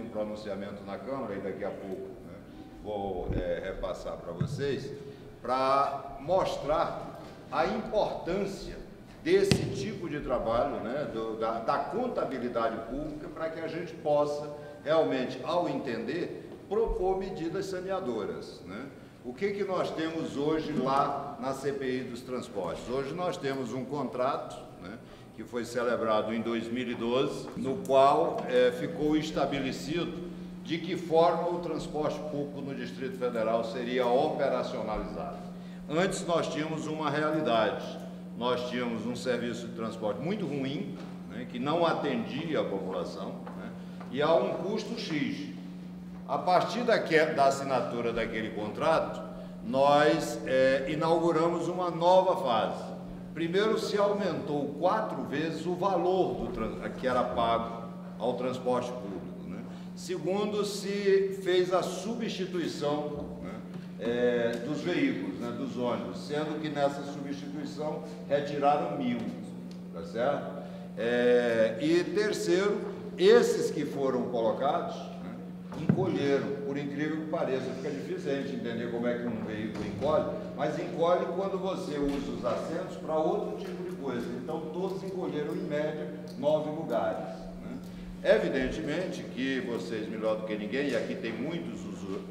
um pronunciamento na Câmara, e daqui a pouco, né, vou repassar para vocês, para mostrar a importância desse tipo de trabalho, né, da contabilidade pública, para que a gente possa realmente, ao entender, propor medidas saneadoras, né? O que nós temos hoje lá na CPI dos transportes? Hoje nós temos um contrato, né, que foi celebrado em 2012, no qual ficou estabelecido de que forma o transporte público no Distrito Federal seria operacionalizado. Antes nós tínhamos uma realidade, nós tínhamos um serviço de transporte muito ruim, né, que não atendia a população, né, e a um custo X. A partir da assinatura daquele contrato, nós inauguramos uma nova fase. Primeiro, se aumentou 4 vezes o valor que era pago ao transporte público, né? Segundo, se fez a substituição, né, dos veículos, né, dos ônibus, sendo que nessa substituição retiraram 1.000, tá certo? E terceiro, esses que foram colocados encolheram, por incrível que pareça. Fica difícil a gente entender como é que um veículo encolhe, mas encolhe quando você usa os assentos para outro tipo de coisa. Então todos encolheram em média 9 lugares, né? Evidentemente que vocês, melhor do que ninguém, e aqui tem muitos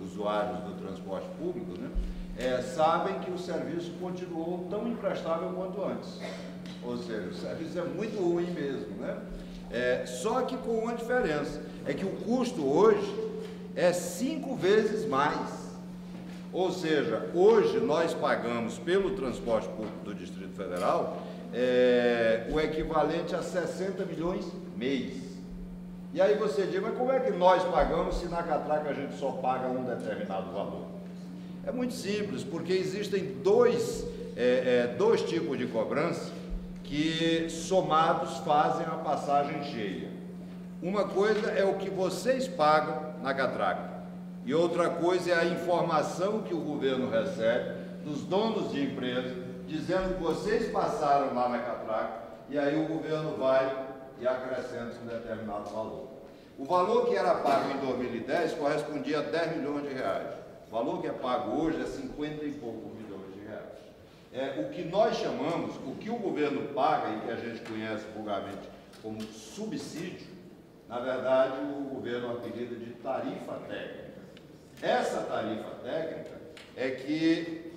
usuários do transporte público, né, sabem que o serviço continuou tão imprestável quanto antes. Ou seja, o serviço é muito ruim mesmo, né? Só que com uma diferença, é que o custo hoje é 5 vezes mais. Ou seja, hoje nós pagamos pelo transporte público do Distrito Federal o equivalente a 60 milhões mês. E aí você diz, mas como é que nós pagamos se na catraca a gente só paga um determinado valor? É muito simples, porque existem dois tipos de cobrança que somados fazem a passagem cheia. Uma coisa é o que vocês pagam na catraca e outra coisa é a informação que o governo recebe dos donos de empresa, dizendo que vocês passaram lá na catraca, e aí o governo vai e acrescenta um determinado valor. O valor que era pago em 2010 correspondia a 10 milhões de reais. O valor que é pago hoje é 50 e poucos milhões de reais. O que nós chamamos, o que o governo paga e que a gente conhece vulgarmente como subsídio, na verdade o governo apelida de tarifa técnica. Essa tarifa técnica é que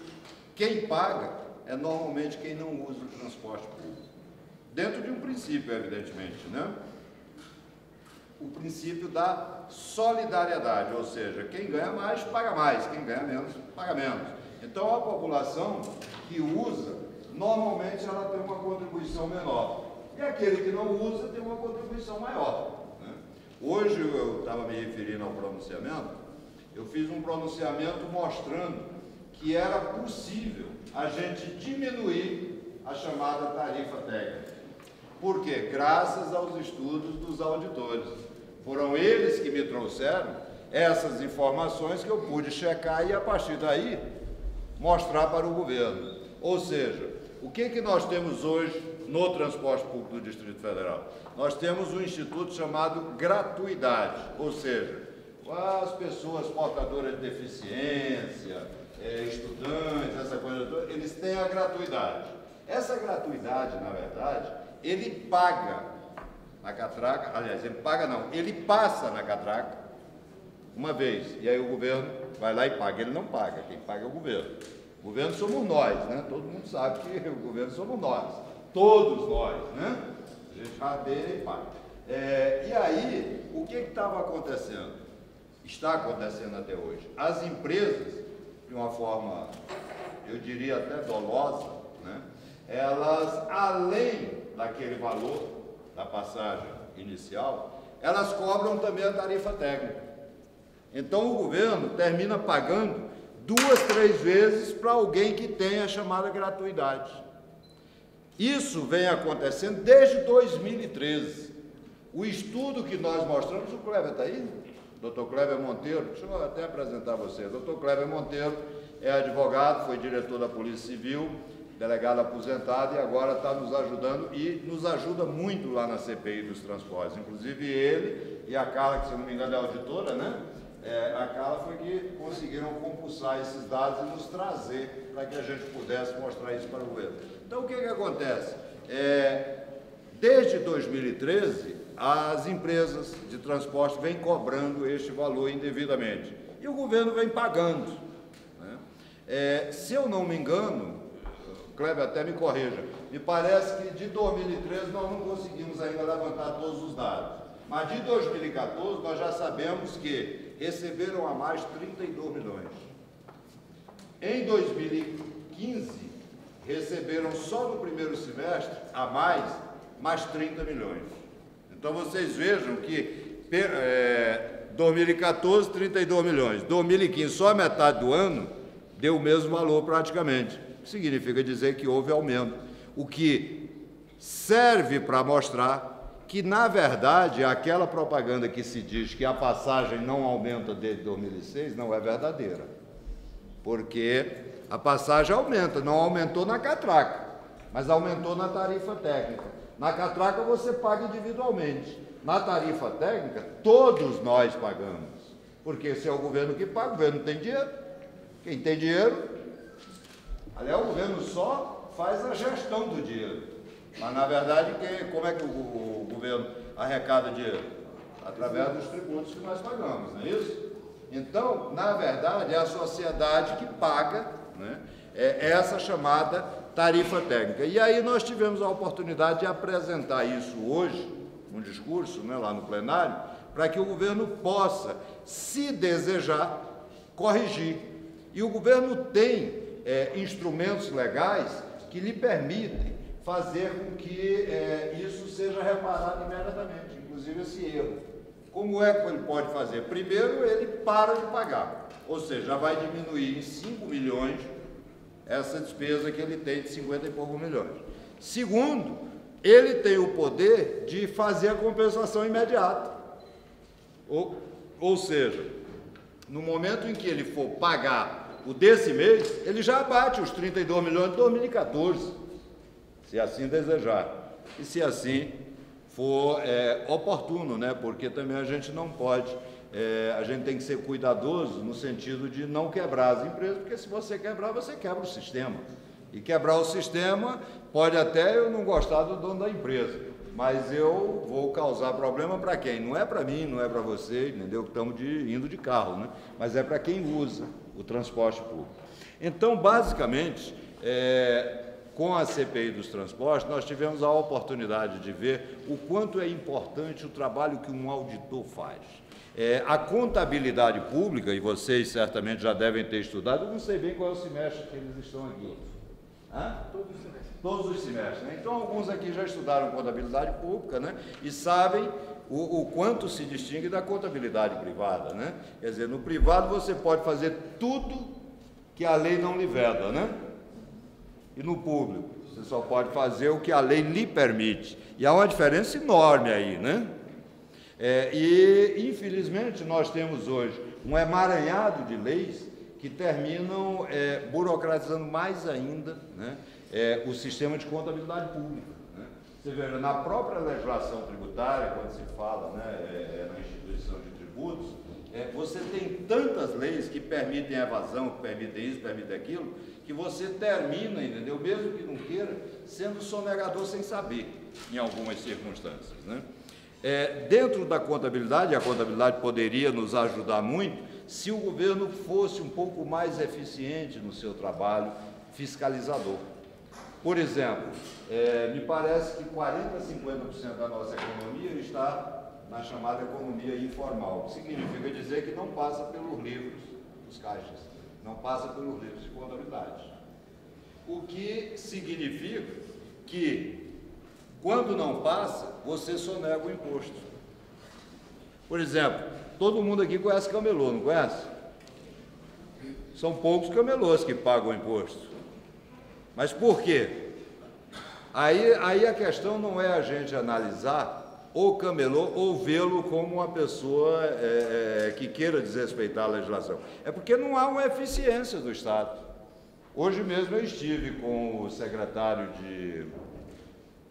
quem paga é normalmente quem não usa o transporte público. Dentro de um princípio, evidentemente, né? O princípio da solidariedade, ou seja, quem ganha mais, paga mais, quem ganha menos, paga menos. Então, a população que usa, normalmente ela tem uma contribuição menor. E aquele que não usa tem uma contribuição maior, né? Hoje, eu estava me referindo ao pronunciamento, eu fiz um pronunciamento mostrando que era possível a gente diminuir a chamada tarifa técnica. Por quê? Graças aos estudos dos auditores. Foram eles que me trouxeram essas informações que eu pude checar e, a partir daí, mostrar para o governo. Ou seja, o que nós temos hoje no transporte público do Distrito Federal? Nós temos um instituto chamado gratuidade, ou seja, as pessoas portadoras de deficiência, estudantes, essa coisa toda, eles têm a gratuidade. Essa gratuidade, na verdade, ele paga na catraca, aliás, ele paga não, ele passa na catraca uma vez, e aí o governo vai lá e paga. Ele não paga, quem paga é o governo. O governo somos nós, né? Todo mundo sabe que o governo somos nós, todos nós, né? A gente rabeia e paga. E aí, o que estava acontecendo? Está acontecendo até hoje. As empresas, de uma forma, eu diria até dolosa, né? Elas, além daquele valor da passagem inicial, elas cobram também a tarifa técnica. Então o governo termina pagando 2, 3 vezes para alguém que tem a chamada gratuidade. Isso vem acontecendo desde 2013. O estudo que nós mostramos, o Kleber está aí? Dr. Kleber Monteiro, deixa eu até apresentar você. Dr. Kleber Monteiro é advogado, foi diretor da Polícia Civil, delegado aposentado, e agora está nos ajudando, e nos ajuda muito lá na CPI dos transportes. Inclusive ele e a Carla, que se não me engano é auditora, né? A Carla foi que conseguiram compulsar esses dados e nos trazer para que a gente pudesse mostrar isso para o governo. Então, o que acontece? Desde 2013, as empresas de transporte vêm cobrando este valor indevidamente e o governo vem pagando, né? Se eu não me engano, Kleber até me corrija, me parece que de 2013 nós não conseguimos ainda levantar todos os dados, mas de 2014 nós já sabemos que receberam a mais 32 milhões. Em 2015, receberam só no primeiro semestre a mais 30 milhões. Então vocês vejam que 2014, 32 milhões, 2015, só a metade do ano, deu o mesmo valor praticamente. Significa dizer que houve aumento, o que serve para mostrar que, na verdade, aquela propaganda que se diz que a passagem não aumenta desde 2006 não é verdadeira, porque a passagem aumenta, não aumentou na catraca, mas aumentou na tarifa técnica. Na catraca você paga individualmente, na tarifa técnica todos nós pagamos, porque se é o governo que paga, o governo não tem dinheiro. Quem tem dinheiro, aliás, o governo só faz a gestão do dinheiro. Mas, na verdade, como é que o governo arrecada dinheiro? Através dos tributos que nós pagamos, não é isso? Então, na verdade, é a sociedade que paga, né, essa chamada tarifa técnica. E aí nós tivemos a oportunidade de apresentar isso hoje, um discurso, né, lá no plenário, para que o governo possa, se desejar, corrigir. E o governo tem instrumentos legais que lhe permitem fazer com que isso seja reparado imediatamente, inclusive esse erro. Como é que ele pode fazer? Primeiro, ele para de pagar, ou seja, já vai diminuir em 5 milhões essa despesa que ele tem de 50 e poucos milhões. Segundo, ele tem o poder de fazer a compensação imediata. Ou seja, no momento em que ele for pagar o desse mês, ele já abate os 32 milhões de 2014. Se assim desejar, e se assim for oportuno, né? Porque também a gente não pode, a gente tem que ser cuidadoso no sentido de não quebrar as empresas, porque se você quebrar, você quebra o sistema. E quebrar o sistema pode até eu não gostar do dono da empresa, mas eu vou causar problema para quem? Não é para mim, não é para você, entendeu? Estamos indo de carro, né? Mas é para quem usa o transporte público. Então, basicamente, com a CPI dos transportes, nós tivemos a oportunidade de ver o quanto é importante o trabalho que um auditor faz. A contabilidade pública, e vocês certamente já devem ter estudado, eu não sei bem qual é o semestre que eles estão aqui. Todos os semestres. Todos os semestres, né? Então, alguns aqui já estudaram contabilidade pública, né? E sabem o quanto se distingue da contabilidade privada, né? Quer dizer, no privado você pode fazer tudo que a lei não lhe veda, né? E no público, você só pode fazer o que a lei lhe permite. E há uma diferença enorme aí, né? E, infelizmente, nós temos hoje um emaranhado de leis que terminam burocratizando mais ainda, né, o sistema de contabilidade pública. Né? Você vê, na própria legislação tributária, quando se fala, né, na instituição de tributos, você tem tantas leis que permitem evasão, que permitem isso, permitem aquilo, que você termina, entendeu? Mesmo que não queira, sendo sonegador sem saber, em algumas circunstâncias, né? Dentro da contabilidade, a contabilidade poderia nos ajudar muito se o governo fosse um pouco mais eficiente no seu trabalho fiscalizador. Por exemplo, me parece que 40% a 50% da nossa economia está na chamada economia informal, que significa dizer que não passa pelos livros dos caixas, não passa pelos livros de contabilidade. O que significa que, quando não passa, você sonega o imposto. Por exemplo, todo mundo aqui conhece camelô, não conhece? São poucos camelôs que pagam o imposto. Mas por quê? Aí a questão não é a gente analisar o camelô ou vê-lo como uma pessoa que queira desrespeitar a legislação. É porque não há uma eficiência do Estado. Hoje mesmo eu estive com o secretário de...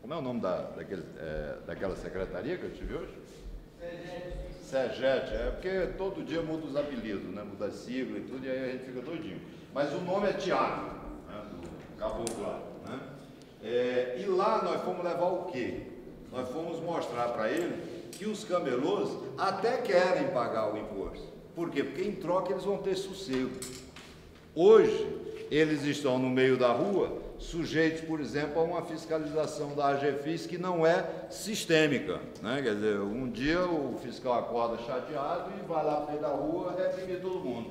Como é o nome daquela secretaria que eu tive hoje? SEGET, porque todo dia muda os apelidos, né? Muda a sigla e tudo, e aí a gente fica doidinho. Mas o nome é Tiago, né? Do caboclo lá, né? E lá nós fomos levar o quê? Nós fomos mostrar para ele que os camelôs até querem pagar o imposto. Por quê? Porque em troca eles vão ter sossego. Hoje, eles estão no meio da rua, sujeitos, por exemplo, a uma fiscalização da AGFIS que não é sistêmica, né? Quer dizer, um dia o fiscal acorda chateado e vai lá para o meio da rua reprimir todo mundo.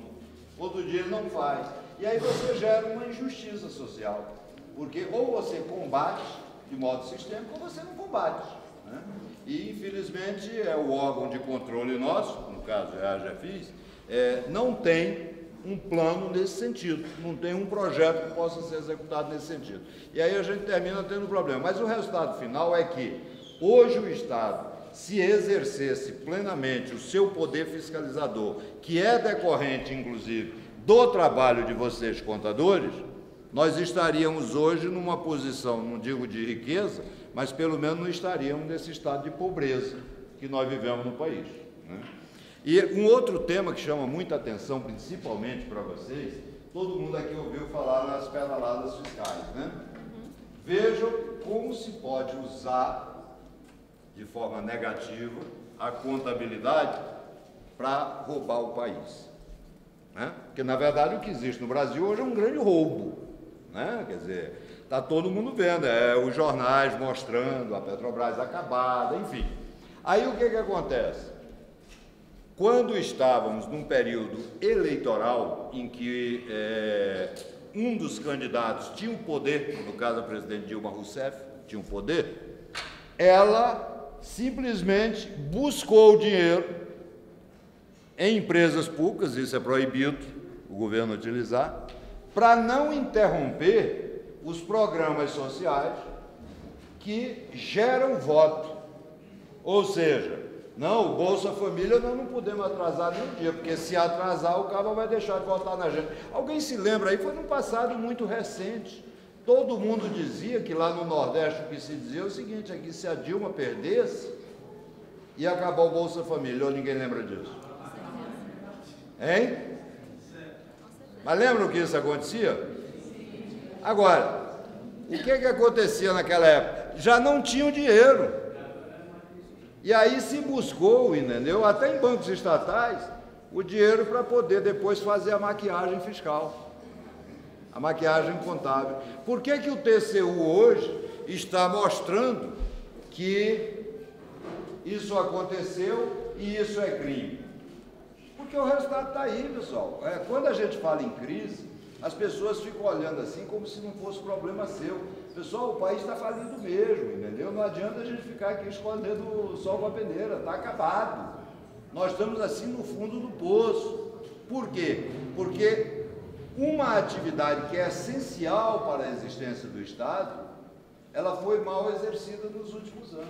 Outro dia ele não faz. E aí você gera uma injustiça social, porque ou você combate de modo sistêmico ou você não combate, né? E, infelizmente, o órgão de controle nosso, no caso é a AGFIS, não tem um plano nesse sentido, não tem um projeto que possa ser executado nesse sentido. E aí a gente termina tendo problema. Mas o resultado final é que hoje o Estado, se exercesse plenamente o seu poder fiscalizador, que é decorrente, inclusive, do trabalho de vocês, contadores, nós estaríamos hoje numa posição, não digo de riqueza, mas pelo menos não estaríamos nesse estado de pobreza que nós vivemos no país, né? E um outro tema que chama muita atenção, principalmente para vocês, todo mundo aqui ouviu falar nas pedaladas fiscais, né? Vejam como se pode usar de forma negativa a contabilidade para roubar o país, né? Porque, na verdade, o que existe no Brasil hoje é um grande roubo, né? Quer dizer, está todo mundo vendo, os jornais mostrando a Petrobras acabada, enfim. Aí o que acontece? Quando estávamos num período eleitoral em que um dos candidatos tinha o poder, no caso a presidente Dilma Rousseff, tinha o poder, ela simplesmente buscou o dinheiro em empresas públicas, isso é proibido o governo utilizar, para não interromper os programas sociais que geram voto. Ou seja, não, o Bolsa Família nós não podemos atrasar nenhum dia, porque se atrasar o cara vai deixar de votar na gente. Alguém se lembra aí? Foi num passado muito recente. Todo mundo dizia que lá no Nordeste o que se dizia é o seguinte, é que se a Dilma perdesse, ia acabar o Bolsa Família, ou ninguém lembra disso? Hein? Mas lembram que isso acontecia? Agora, o que acontecia naquela época? Já não tinham dinheiro. E aí se buscou, entendeu? Até em bancos estatais, o dinheiro para poder depois fazer a maquiagem fiscal, a maquiagem contábil. Por que o TCU hoje está mostrando que isso aconteceu e isso é crime? Porque o resultado está aí, pessoal. Quando a gente fala em crise, as pessoas ficam olhando assim como se não fosse problema seu. Pessoal, o país está falindo mesmo, entendeu? Não adianta a gente ficar aqui escondendo o sol com a peneira, está acabado. Nós estamos assim no fundo do poço. Por quê? Porque uma atividade que é essencial para a existência do Estado, ela foi mal exercida nos últimos anos,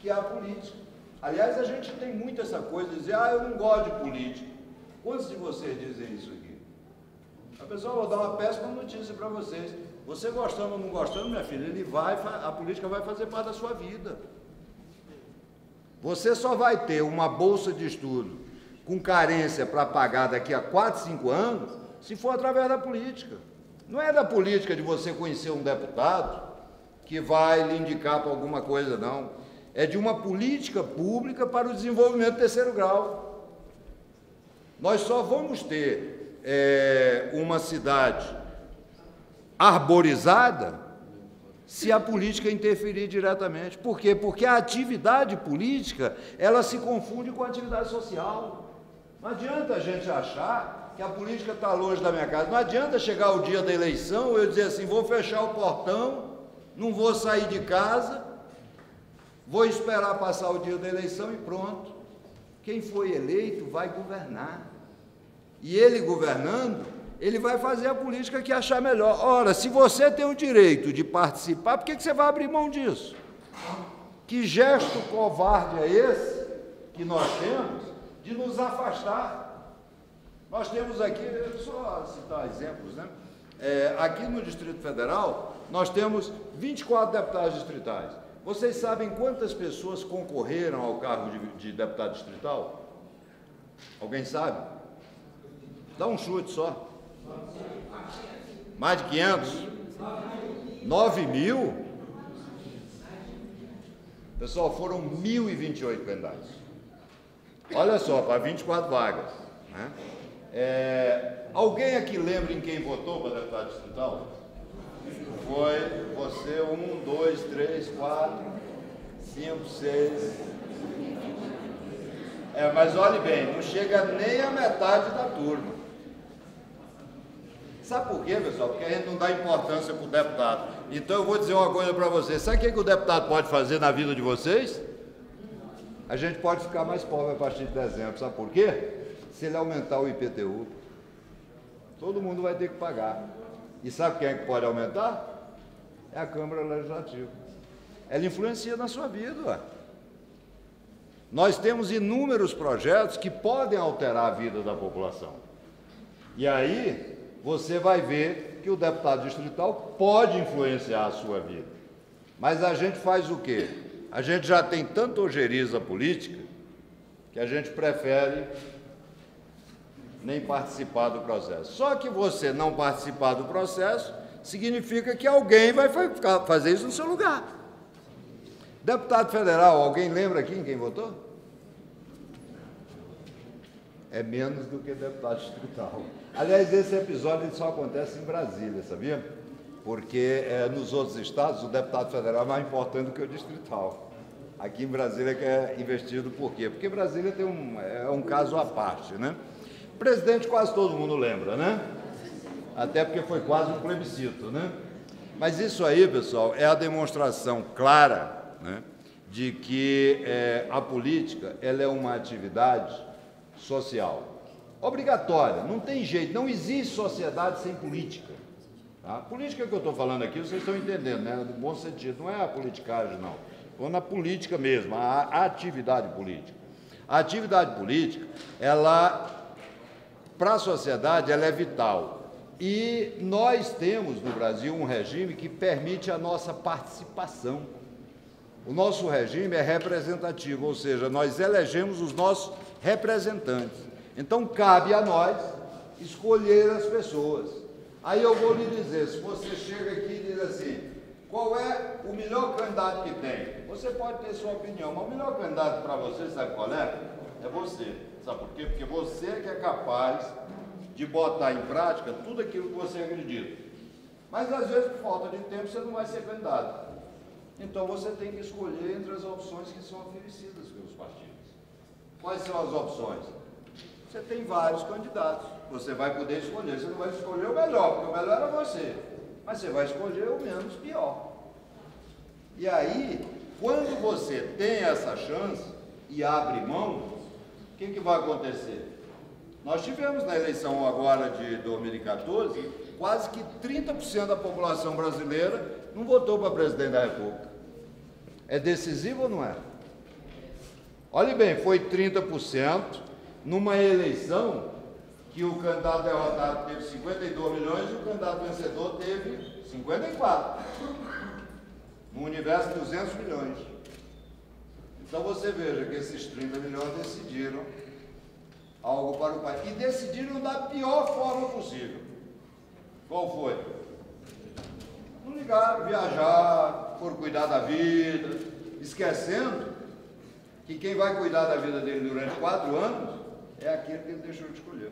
que é a política. Aliás, a gente tem muito essa coisa de dizer, eu não gosto de política. Quantos de vocês dizem isso aqui? A pessoa vai dar uma péssima notícia para vocês. Você gostando ou não gostando, minha filha, a política vai fazer parte da sua vida. Você só vai ter uma bolsa de estudo com carência para pagar daqui a 4, 5 anos, se for através da política. Não é da política de você conhecer um deputado que vai lhe indicar para alguma coisa, não. É de uma política pública para o desenvolvimento do terceiro grau. Nós só vamos ter uma cidade arborizada se a política interferir diretamente. Por quê? Porque a atividade política, ela se confunde com a atividade social. Não adianta a gente achar que a política está longe da minha casa. Não adianta chegar o dia da eleição eu dizer assim, vou fechar o portão, não vou sair de casa, vou esperar passar o dia da eleição e pronto. Quem foi eleito vai governar. E ele governando, ele vai fazer a política que achar melhor. Ora, se você tem o direito de participar, por que você vai abrir mão disso? Que gesto covarde é esse que nós temos de nos afastar? Nós temos aqui, só citar exemplos, né? aqui no Distrito Federal, nós temos 24 deputados distritais. Vocês sabem quantas pessoas concorreram ao cargo de deputado distrital? Alguém sabe? Dá um chute só. Mais de 500? 9 mil? Pessoal, foram 1.028 candidatos. Olha só, para 24 vagas. Né? Alguém aqui lembra em quem votou para deputado distrital? Foi você, 1, 2, 3, 4, 5, 6. Mas olhe bem, não chega nem a metade da turma. Sabe por quê, pessoal? Porque a gente não dá importância para o deputado. Então eu vou dizer uma coisa para vocês. Sabe o que o deputado pode fazer na vida de vocês? A gente pode ficar mais pobre a partir de dezembro. Sabe por quê? Se ele aumentar o IPTU, todo mundo vai ter que pagar. E sabe quem é que pode aumentar? É a Câmara Legislativa. Ela influencia na sua vida. Ué. Nós temos inúmeros projetos que podem alterar a vida da população. E aí você vai ver que o deputado distrital pode influenciar a sua vida. Mas a gente faz o quê? A gente já tem tanta ojeriza política que a gente prefere nem participar do processo. Só que você não participar do processo significa que alguém vai fazer isso no seu lugar. Deputado federal, alguém lembra aqui em quem votou? É menos do que deputado distrital. Aliás, esse episódio só acontece em Brasília, sabia? Porque nos outros estados o deputado federal é mais importante do que o distrital. Aqui em Brasília que é investido por quê? Porque Brasília tem um caso à parte, né? Presidente quase todo mundo lembra, né? Até porque foi quase um plebiscito, né? Mas isso aí, pessoal, é a demonstração clara, né, de que a política ela é uma atividade social obrigatória, não tem jeito, não existe sociedade sem política. Tá? A política que eu estou falando aqui, vocês estão entendendo, né? No bom sentido, não é a politicagem, não. Estou na política mesmo, a atividade política. A atividade política, ela, para a sociedade, ela é vital. E nós temos no Brasil um regime que permite a nossa participação. O nosso regime é representativo, ou seja, nós elegemos os nossos representantes. Então, cabe a nós escolher as pessoas. Aí eu vou lhe dizer, se você chega aqui e diz assim, qual é o melhor candidato que tem? Você pode ter sua opinião, mas o melhor candidato para você, sabe qual é? É você. Sabe por quê? Porque você que é capaz de botar em prática tudo aquilo que você acredita. Mas, às vezes, por falta de tempo, você não vai ser candidato. Então, você tem que escolher entre as opções que são oferecidas pelos partidos. Quais são as opções? Você tem vários candidatos. Você vai poder escolher. Você não vai escolher o melhor, porque o melhor é você. Mas você vai escolher o menos pior. E aí, quando você tem essa chance e abre mão, o que vai acontecer? Nós tivemos na eleição agora de 2014, quase que 30% da população brasileira não votou para presidente da República. É decisivo ou não é? Olhe bem, foi 30% numa eleição que o candidato derrotado teve 52 milhões e o candidato vencedor teve 54. No universo, 200 milhões. Então você veja que esses 30 milhões decidiram algo para o país. E decidiram da pior forma possível. Qual foi? Não ligaram, viajar, foram cuidar da vida, esquecendo que quem vai cuidar da vida dele durante 4 anos é aquele que ele deixou de escolher,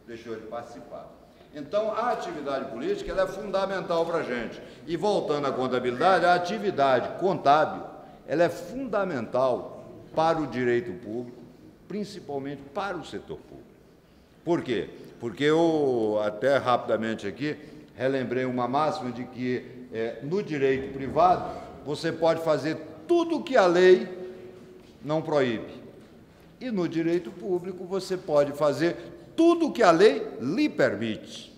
deixou de participar. Então, a atividade política ela é fundamental para a gente. E voltando à contabilidade, a atividade contábil ela é fundamental para o direito público, principalmente para o setor público. Por quê? Porque eu, até rapidamente aqui, relembrei uma máxima de que no direito privado você pode fazer tudo o que a lei não proíbe. E no direito público você pode fazer tudo o que a lei lhe permite.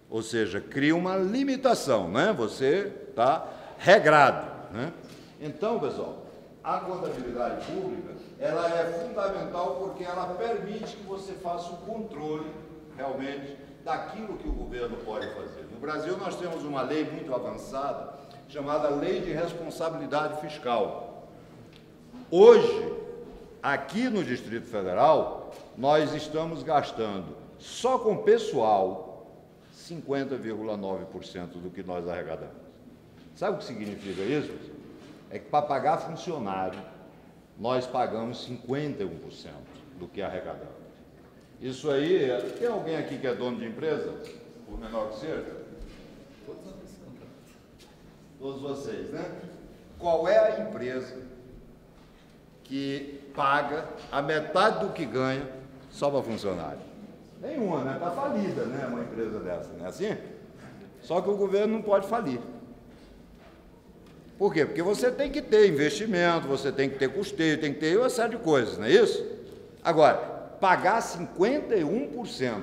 Ou seja, cria uma limitação, né? Você está regrado, né? Então, pessoal, a contabilidade pública, ela é fundamental porque ela permite que você faça o controle, realmente, daquilo que o governo pode fazer. No Brasil, nós temos uma lei muito avançada, chamada Lei de Responsabilidade Fiscal. Hoje, aqui no Distrito Federal, nós estamos gastando, só com pessoal, 50,9% do que nós arrecadamos. Sabe o que significa isso? É que para pagar funcionário, nós pagamos 51% do que arrecadamos. Isso aí, tem alguém aqui que é dono de empresa? Por menor que seja? Todos vocês, né? Qual é a empresa que paga a metade do que ganha só para funcionário? Nenhuma, né? Está falida, né? Uma empresa dessa, não é assim? Só que o governo não pode falir. Por quê? Porque você tem que ter investimento, você tem que ter custeio, tem que ter uma série de coisas, não é isso? Agora, pagar 51%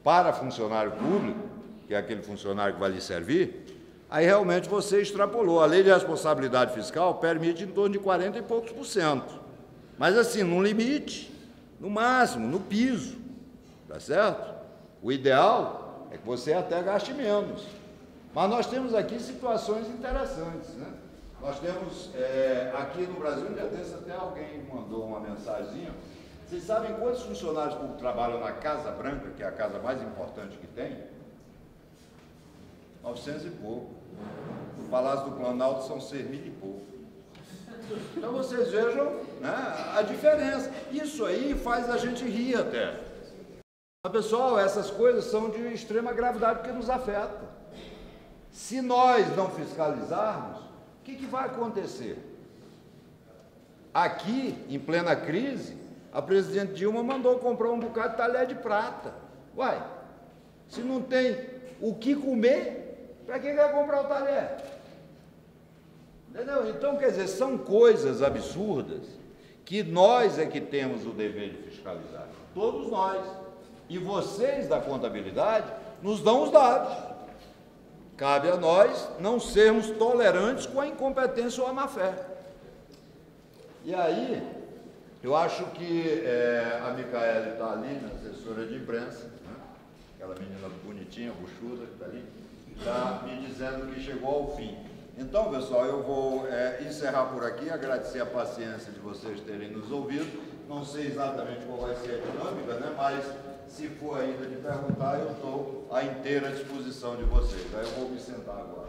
para funcionário público, que é aquele funcionário que vai lhe servir, aí realmente você extrapolou. A lei de responsabilidade fiscal permite em torno de 40 e poucos por cento. Mas assim, no limite, no máximo, no piso, tá certo? O ideal é que você até gaste menos. Mas nós temos aqui situações interessantes, né? Nós temos, aqui no Brasil, um dia desse até alguém mandou uma mensagenzinha. Vocês sabem quantos funcionários públicos trabalham na Casa Branca, que é a casa mais importante que tem? 900 e pouco. No Palácio do Planalto são 6.000 e pouco. Então vocês vejam, né, a diferença. Isso aí faz a gente rir até. Mas, pessoal, essas coisas são de extrema gravidade porque nos afetam. Se nós não fiscalizarmos, o que vai acontecer? Aqui, em plena crise, a presidente Dilma mandou comprar um bocado de talher de prata. Uai, se não tem o que comer, para que vai comprar o talher? Entendeu? Então, quer dizer, são coisas absurdas que nós é que temos o dever de fiscalizar. Todos nós. E vocês da contabilidade nos dão os dados. Cabe a nós não sermos tolerantes com a incompetência ou a má-fé. E aí, eu acho que a Micaele está ali, na assessora de imprensa, né? Aquela menina bonitinha, buchuda que está ali, está me dizendo que chegou ao fim. Então, pessoal, eu vou encerrar por aqui, agradecer a paciência de vocês terem nos ouvido. Não sei exatamente qual vai ser a dinâmica, né? Mas se for ainda de perguntar, eu estou à inteira disposição de vocês. Aí eu vou me sentar agora.